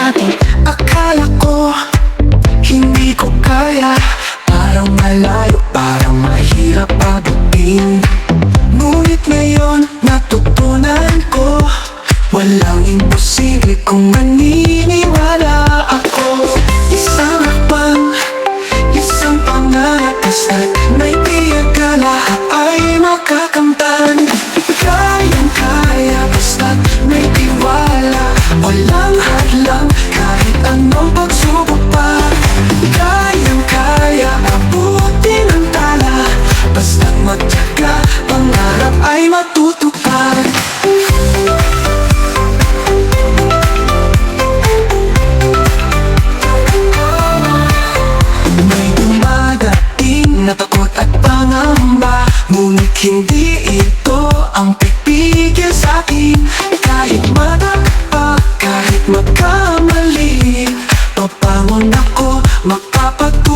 natin. Akala ko hindi ko kaya, parang malayo, parang mahirap pagdating. Ngunit ngayon natutunan ko, walang imposible kung maniniwala ako. Isang hakbang, isang pangarap, basta't may tiyak ka, lahat ay makakamtan. Kayang-kaya basta't may tiwala, walang hadlang kahit anong pagsubok pa. Kayang-kaya abutin ang tala, basta't matyaga, pangarap ay matutupad. May dumadating na takot at pangamba, ngunit hindi ito ang pipigil sa'kin. Kahit madagpag, kahit magkamali, papangon ako, magpapatuloy.